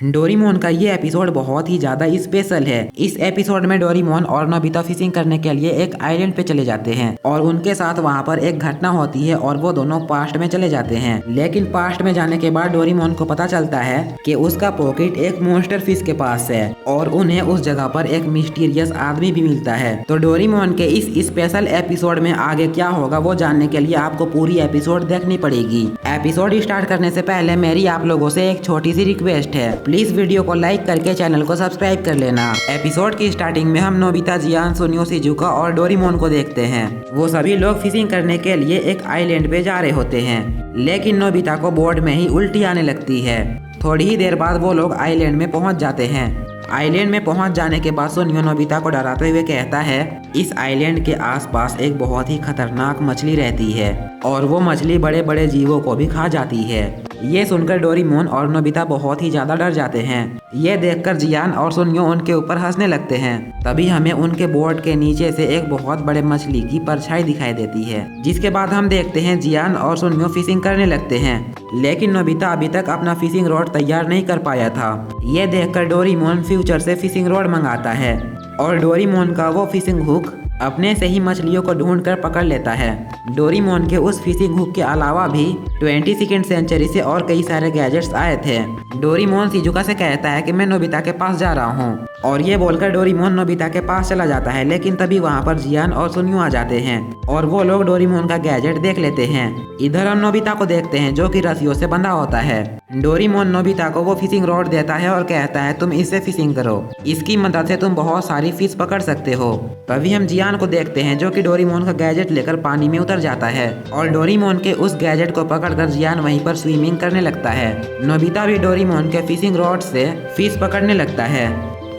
Doraemon का ये episode बहुत ही ज्यादा स्पेशल है। इस एपिसोड में डोरेमोन और नोबिता फिशिंग करने के लिए एक आइलैंड पे चले जाते हैं और उनके साथ वहाँ पर एक घटना होती है और वो दोनों पास्ट में चले जाते हैं। लेकिन पास्ट में जाने के बाद डोरेमोन को पता चलता है कि उसका पॉकेट एक मॉन्स्टर फिश के पास है और उन्हें उस जगह पर एक मिस्टीरियस आदमी भी मिलता है। तो डोरेमोन के इस स्पेशल एपिसोड में आगे क्या होगा वो जानने के लिए आपको पूरी एपिसोड देखनी पड़ेगी। एपिसोड स्टार्ट करने से पहले मेरी आप लोगों से एक छोटी सी रिक्वेस्ट है, प्लीज वीडियो को लाइक करके चैनल को सब्सक्राइब कर लेना। एपिसोड की स्टार्टिंग में हम नोबिता, जियान, सुनियो, शिजुका और डोरेमोन को देखते हैं। वो सभी लोग फिशिंग करने के लिए एक आइलैंड पे जा रहे होते हैं, लेकिन नोबिता को बोर्ड में ही उल्टी आने लगती है। थोड़ी ही देर बाद वो लोग आइलैंड में पहुंच जाते हैं। आइलैंड में पहुंच जाने के बाद सुनियो नोबिता को डराते हुए कहता है इस आइलैंड के आसपास एक बहुत ही खतरनाक मछली रहती है और वो मछली बड़े बड़े जीवों को भी खा जाती है। ये सुनकर डोरेमोन और नोबिता बहुत ही ज्यादा डर जाते हैं। ये देखकर जियान और सुनियो उनके ऊपर हंसने लगते हैं। तभी हमें उनके बोर्ड के नीचे से एक बहुत बड़े मछली की परछाई दिखाई देती है, जिसके बाद हम देखते हैं जियान और सुनियो फिशिंग करने लगते हैं। लेकिन नोबिता अभी तक अपना फिशिंग रॉड तैयार नहीं कर पाया था। ये देखकर डोरेमोन फ्यूचर से फिशिंग रॉड मंगाता है और डोरेमोन का वो फिशिंग हुक अपने से ही मछलियों को ढूंढकर पकड़ लेता है। डोरेमोन के उस फिशिंग हुक के अलावा भी 22वीं सेंचुरी से और कई सारे गैजेट्स आए थे। डोरेमोन शिजुका से कहता है कि मैं नोबिता के पास जा रहा हूँ और ये बोलकर डोरेमोन नोबिता के पास चला जाता है। लेकिन तभी वहाँ पर जियान और सुनियो आ जाते हैं और वो लोग डोरेमोन का गैजेट देख लेते हैं। इधर हम नोबिता को देखते हैं जो कि रस्सियों से बंधा होता है। डोरेमोन नोबिता को वो फिशिंग रॉड देता है और कहता है तुम इससे फिशिंग करो, इसकी मदद से तुम बहुत सारी फिश पकड़ सकते हो। तभी हम जियान को देखते हैं जो कि डोरेमोन का गैजेट लेकर पानी में उतर जाता है और डोरेमोन के उस गैजेट को पकड़कर जियान वहीं पर स्विमिंग करने लगता है। नोबिता भी डोरेमोन के फिशिंग रॉड से फिश पकड़ने लगता है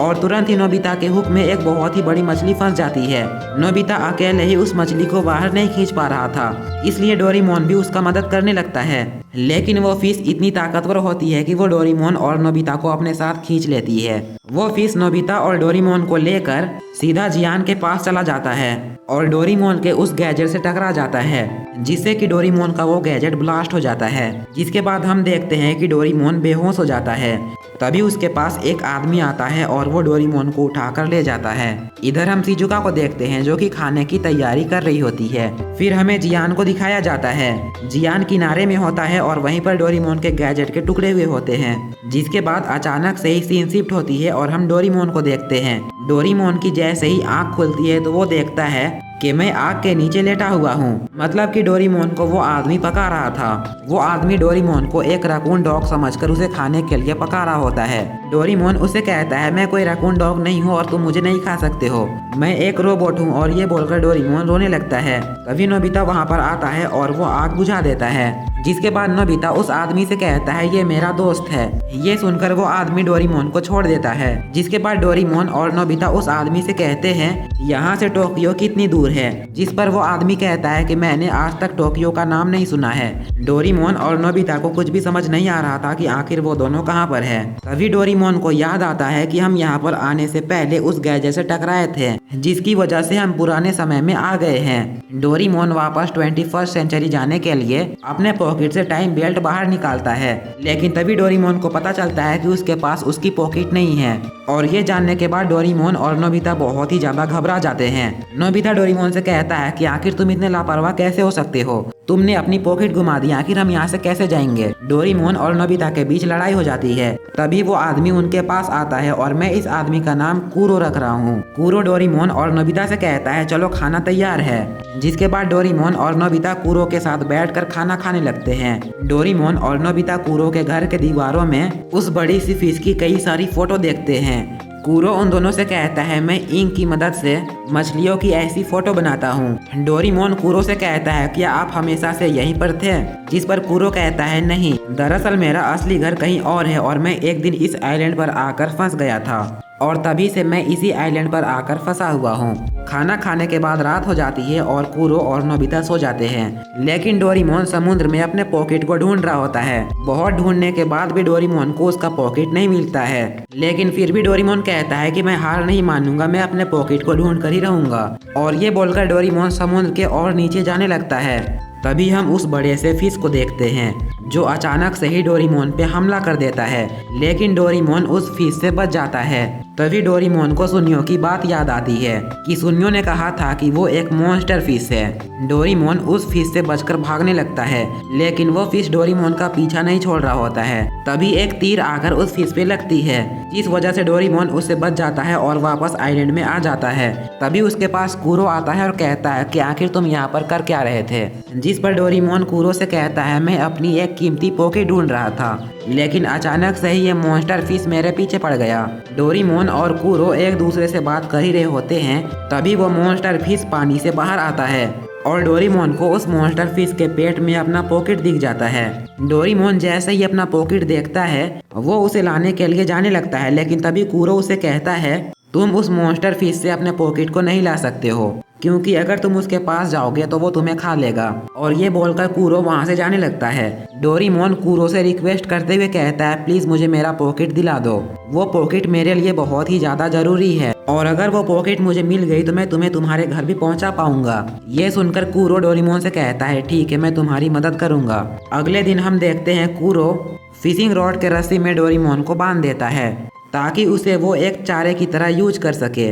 और तुरंत ही नोबिता के हुक में एक बहुत ही बड़ी मछली फंस जाती है। नोबिता अकेले ही उस मछली को बाहर नहीं खींच पा रहा था, इसलिए डोरेमोन भी उसका मदद करने लगता है। लेकिन वो फिश इतनी ताकतवर होती है कि वो डोरेमोन और नोबिता को अपने साथ खींच लेती है। वो फिश नोबिता और डोरेमोन को लेकर सीधा जियान के पास चला जाता है और डोरेमोन के उस गैजेट से टकरा जाता है, जिससे कि डोरेमोन का वो गैजेट ब्लास्ट हो जाता है। जिसके बाद हम देखते हैं कि डोरेमोन बेहोश हो जाता है। तभी उसके पास एक आदमी आता है और वो डोरेमोन को उठाकर ले जाता है। इधर हम शिजुका को देखते हैं जो कि खाने की तैयारी कर रही होती है। फिर हमें जियान को दिखाया जाता है। जियान किनारे में होता है और वहीं पर डोरेमोन के गैजेट के टुकड़े हुए होते हैं। जिसके बाद अचानक से ही सीन शिफ्ट होती है और हम डोरेमोन को देखते हैं। डोरेमोन की जैसे ही आँख खुलती है तो वो देखता है कि मैं आग के नीचे लेटा हुआ हूँ। मतलब कि डोरेमोन को वो आदमी पका रहा था। वो आदमी डोरेमोन को एक रकून डॉग समझकर उसे खाने के लिए पका रहा होता है। डोरेमोन उसे कहता है मैं कोई रकून डॉग नहीं हूँ और तुम मुझे नहीं खा सकते हो, मैं एक रोबोट हूँ। और ये बोलकर डोरेमोन रोने लगता है। तभी नोबिता वहाँ पर आता है और वो आग बुझा देता है। जिसके बाद नोबिता उस आदमी से कहता है ये मेरा दोस्त है। ये सुनकर वो आदमी डोरेमोन को छोड़ देता है। जिसके बाद डोरेमोन और नोबिता उस आदमी से कहते हैं यहाँ से टोक्यो कितनी दूर है। जिस पर वो आदमी कहता है कि मैंने आज तक टोक्यो का नाम नहीं सुना है। डोरेमोन और नोबिता को कुछ भी समझ नहीं आ रहा था कि आखिर वो दोनों कहाँ पर है। तभी डोरेमोन को याद आता है कि हम यहाँ पर आने से पहले उस गैजेट से टकराए थे, जिसकी वजह से हम पुराने समय में आ गए हैं। डोरेमोन वापस 21वीं सेंचुरी जाने के लिए अपने पॉकेट से टाइम बेल्ट बाहर निकालता है। लेकिन तभी डोरेमोन को पता चलता है कि उसके पास उसकी पॉकेट नहीं है और ये जानने के बाद डोरेमोन और नोबिता बहुत ही ज्यादा घबरा जाते हैं। नोबिता डोरेमोन से कहता है कि आखिर तुम इतने लापरवाह कैसे हो सकते हो, तुमने अपनी पॉकेट घुमा दी, आखिर हम यहाँ से कैसे जाएंगे। डोरेमोन और नोबिता के बीच लड़ाई हो जाती है। तभी वो आदमी उनके पास आता है और मैं इस आदमी का नाम कूरो रख रहा हूँ। कूरो डोरेमोन और नोबिता से कहता है चलो खाना तैयार है। जिसके बाद डोरेमोन और नोबिता कूरो के साथ बैठकर खाना खाने लगते हैं। डोरेमोन और नोबिता कूरो के घर के दीवारों में उस बड़ी सी फिश की कई सारी फोटो देखते हैं। कूरो उन दोनों से कहता है मैं इंक की मदद से मछलियों की ऐसी फोटो बनाता हूँ। डोरेमोन कूरो से कहता है क्या आप हमेशा से यहीं पर थे। जिस पर कूरो कहता है नहीं, दरअसल मेरा असली घर कहीं और है और मैं एक दिन इस आइलैंड पर आकर फंस गया था और तभी से मैं इसी आइलैंड पर आकर फंसा हुआ हूँ। खाना खाने के बाद रात हो जाती है और कूरो और नोबिता सो जाते हैं। लेकिन डोरेमोन समुद्र में अपने पॉकेट को ढूंढ रहा होता है। बहुत ढूंढने के बाद भी डोरेमोन को उसका पॉकेट नहीं मिलता है। लेकिन फिर भी डोरेमोन कहता है कि मैं हार नहीं मानूंगा, मैं अपने पॉकेट को ढूंढ कर ही रहूंगा। और ये बोलकर डोरेमोन समुद्र के और नीचे जाने लगता है। तभी हम उस बड़े से फिश को देखते हैं जो अचानक से ही डोरेमोन पे हमला कर देता है, लेकिन डोरेमोन उस फिश से बच जाता है। तभी डोरेमोन को सुनियो की बात याद आती है कि सुनियो ने कहा था कि वो एक मॉन्स्टर फिश है। डोरेमोन उस फिश से बचकर भागने लगता है, लेकिन वो फिश डोरेमोन का पीछा नहीं छोड़ रहा होता है। तभी एक तीर आकर उस फिश पे लगती है, जिस वजह से डोरेमोन उससे बच जाता है और वापस आइलैंड में आ जाता है। तभी उसके पास कूरो आता है और कहता है कि आखिर तुम यहाँ पर कर क्या रहे थे, जिस पर डोरेमोन कूरो से कहता है मैं अपनी एक कीमती पॉकेट ढूंढ रहा था, लेकिन अचानक से ही ये मॉन्स्टर फिश मेरे पीछे पड़ गया। डोरेमोन और कूरो एक दूसरे से बात कर ही रहे होते हैं, तभी वो मॉन्स्टर फिश पानी से बाहर आता है और डोरेमोन को उस मॉन्स्टर फिश के पेट में अपना पॉकेट दिख जाता है। डोरेमोन जैसे ही अपना पॉकेट देखता है वो उसे लाने के लिए जाने लगता है, लेकिन तभी कूरो उसे कहता है तुम उस मॉन्स्टर फिश से अपने पॉकेट को नहीं ला सकते हो, क्योंकि अगर तुम उसके पास जाओगे तो वो तुम्हें खा लेगा। और ये बोलकर कूरो वहाँ से जाने लगता है। डोरेमोन कूरो से रिक्वेस्ट करते हुए कहता है प्लीज मुझे मेरा पॉकेट दिला दो, वो पॉकेट मेरे लिए बहुत ही ज्यादा जरूरी है और अगर वो पॉकेट मुझे मिल गई तो मैं तुम्हें तुम्हारे घर भी पहुंचा पाऊंगा। ये सुनकर कूरो डोरेमोन से कहता है ठीक है, मैं तुम्हारी मदद करूंगा। अगले दिन हम देखते हैं कूरो फिशिंग रॉड के रस्सी में डोरेमोन को बांध देता है ताकि उसे वो एक चारे की तरह यूज कर सके,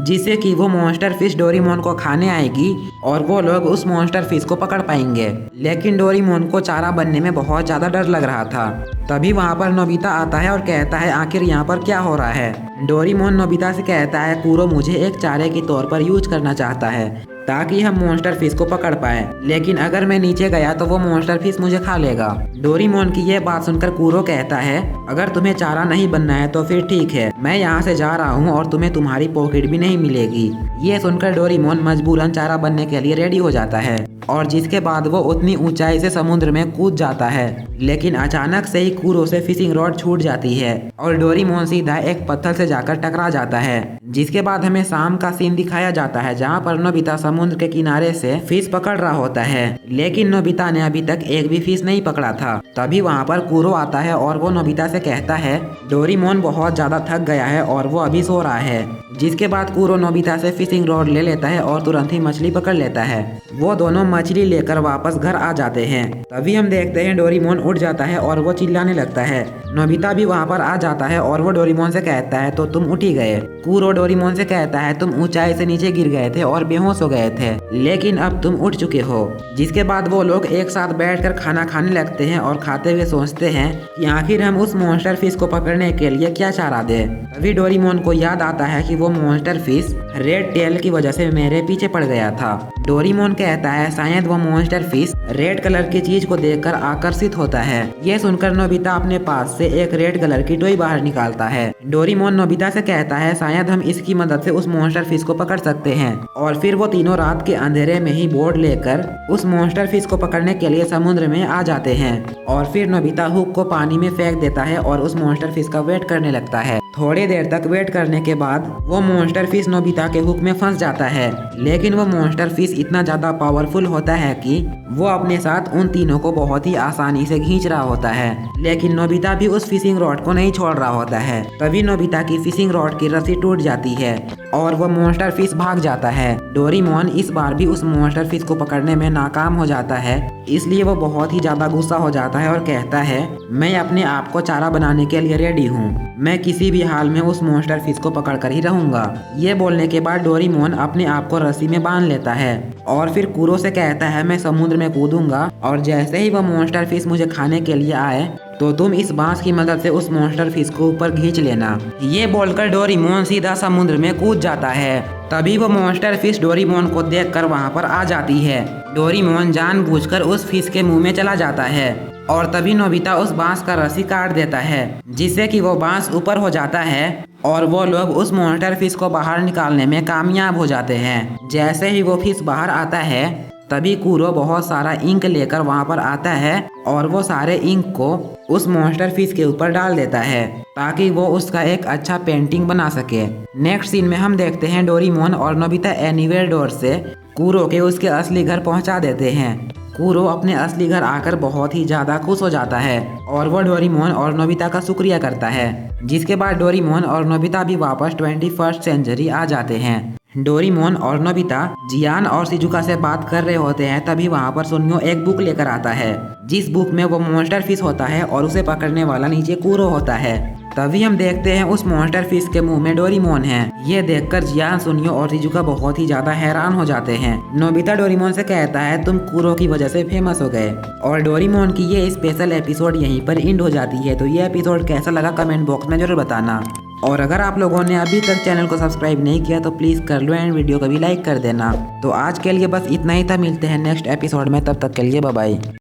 जिससे कि वो मॉन्स्टर फिश डोरेमोन को खाने आएगी और वो लोग उस मॉन्स्टर फिश को पकड़ पाएंगे। लेकिन डोरेमोन को चारा बनने में बहुत ज्यादा डर लग रहा था। तभी वहाँ पर नोबिता आता है और कहता है आखिर यहाँ पर क्या हो रहा है। डोरेमोन नोबिता से कहता है कूरो मुझे एक चारे के तौर पर यूज करना चाहता है ताकि हम मॉन्स्टर फिश को पकड़ पाए, लेकिन अगर मैं नीचे गया तो वो मॉन्स्टर फिश मुझे खा लेगा। डोरेमोन की यह बात सुनकर कूरो कहता है अगर तुम्हें चारा नहीं बनना है तो फिर ठीक है, मैं यहाँ से जा रहा हूँ और तुम्हें तुम्हारी पॉकेट भी नहीं मिलेगी। ये सुनकर डोरेमोन मजबूरन चारा बनने के लिए रेडी हो जाता है और जिसके बाद वो उतनी ऊंचाई से समुद्र में कूद जाता है, लेकिन अचानक से ही कूरो से फिशिंग रॉड छूट जाती है और डोरेमोन सीधा एक पत्थर से जाकर टकरा जाता है। जिसके बाद हमें शाम का सीन दिखाया जाता है जहाँ पर नोबिता समुद्र के किनारे से फिश पकड़ रहा होता है, लेकिन नोबिता ने अभी तक एक भी फिश नहीं पकड़ा था। तभी वहाँ पर कूरो आता है और वो नोबिता से कहता है डोरेमोन बहुत ज्यादा थक गया है और वो अभी सो रहा है। जिसके बाद कूरो नोबिता से फिशिंग रॉड ले लेता है और तुरंत ही मछली पकड़ लेता है। वो दोनों मछली लेकर वापस घर आ जाते हैं। तभी हम देखते हैं डोरेमोन उठ जाता है और वो चिल्लाने लगता है। नोबिता भी वहाँ पर आ जाता है और वो डोरेमोन से कहता है तो तुम उठ ही गए। कूरो डोरेमोन से कहता है तुम ऊंचाई से नीचे गिर गए थे और बेहोश हो गए थे, लेकिन अब तुम उठ चुके हो। जिसके बाद वो लोग एक साथ बैठकर खाना खाने लगते हैं और खाते हुए सोचते हैं कि आखिर हम उस मॉन्स्टर फिश को पकड़ने के लिए क्या चारा दें। तभी डोरेमोन को याद आता है कि वो मॉन्स्टर फिश रेड टेल की वजह से मेरे पीछे पड़ गया था। डोरेमोन कहता है शायद वो मॉन्स्टर फिश रेड कलर की चीज को देखकर आकर्षित होता है। ये सुनकर नोबिता अपने पास से एक रेड कलर की टॉय बाहर निकालता है। डोरेमोन नोबिता से कहता है शायद हम इसकी मदद से उस मॉन्स्टर फिश को पकड़ सकते हैं और फिर वो तीनों रात के अंधेरे में ही बोर्ड लेकर उस मॉन्स्टर फिश को पकड़ने के लिए समुद्र में आ जाते हैं और फिर नोबिता हुक को पानी में फेंक देता है और उस मॉन्स्टर फिश का वेट करने लगता है। थोड़ी देर तक वेट करने के बाद वो मॉन्स्टर फिश नोबिता के हुक में फंस जाता है, लेकिन वो मॉन्स्टर फिश इतना ज्यादा पावरफुल होता है कि वो अपने साथ उन तीनों को बहुत ही आसानी से खींच रहा होता है, लेकिन नोबिता भी उस फिशिंग रॉड को नहीं छोड़ रहा होता है। तभी नोबिता की फिशिंग रॉड की रस्सी टूट जाती है और वो मॉन्स्टर फिश भाग जाता है। डोरेमोन इस बार भी उस मॉन्स्टर फिश को पकड़ने में नाकाम हो जाता है, इसलिए वो बहुत ही ज्यादा गुस्सा हो जाता है और कहता है मैं अपने आप को चारा बनाने के लिए रेडी हूँ, मैं किसी भी हाल में उस मॉन्स्टर फिश को पकड़ कर ही रहूंगा। ये बोलने के बाद डोरेमोन अपने आप को रस्सी में बांध लेता है और फिर कूरो से कहता है मैं समुद्र में कूदूंगा और जैसे ही वो मॉन्स्टर फिश मुझे खाने के लिए आए तो तुम इस बांस की मदद से उस मॉन्स्टर फिश को ऊपर खींच लेना। ये बोलकर डोरेमोन सीधा समुद्र में कूद जाता है। तभी वो मॉन्स्टर फिश डोरेमोन को देखकर वहाँ पर आ जाती है। डोरेमोन जानबूझकर उस फिश के मुंह में चला जाता है और तभी नोबिता उस बांस का रस्सी काट देता है, जिससे कि वो बांस ऊपर हो जाता है और वो लोग उस मॉन्स्टर फिश को बाहर निकालने में कामयाब हो जाते हैं। जैसे ही वो फिश बाहर आता है तभी कूरो बहुत सारा इंक लेकर वहाँ पर आता है और वो सारे इंक को उस मॉन्स्टर फिश के ऊपर डाल देता है ताकि वो उसका एक अच्छा पेंटिंग बना सके। नेक्स्ट सीन में हम देखते हैं डोरेमोन और नोबिता एनीवेयर डोर से कूरो के उसके असली घर पहुंचा देते हैं। कूरो अपने असली घर आकर बहुत ही ज्यादा खुश हो जाता है और वो डोरेमोन और नोबिता का शुक्रिया करता है। जिसके बाद डोरेमोन और नोबिता भी वापस 21st सेंचुरी आ जाते हैं। डोरेमोन और नोबिता जियान और शिजुका से बात कर रहे होते हैं, तभी वहाँ पर सुनियो एक बुक लेकर आता है, जिस बुक में वो मॉन्स्टर फिश होता है और उसे पकड़ने वाला नीचे कुरो होता है। तभी हम देखते हैं उस मॉन्स्टर फिश के मुंह में डोरेमोन है। ये देखकर जियान, सुनियो और शिजुका बहुत ही ज्यादा हैरान हो जाते हैं। नोबिता डोरेमोन से कहता है तुम कुरो की वजह से फेमस हो गए। और डोरेमोन की ये स्पेशल एपिसोड यहीं पर एंड हो जाती है। तो ये एपिसोड कैसा लगा कमेंट बॉक्स में जरूर बताना। और अगर आप लोगों ने अभी तक चैनल को सब्सक्राइब नहीं किया तो प्लीज़ कर लो एंड वीडियो को भी लाइक कर देना। तो आज के लिए बस इतना ही था, मिलते हैं नेक्स्ट एपिसोड में, तब तक के लिए बाय बाय।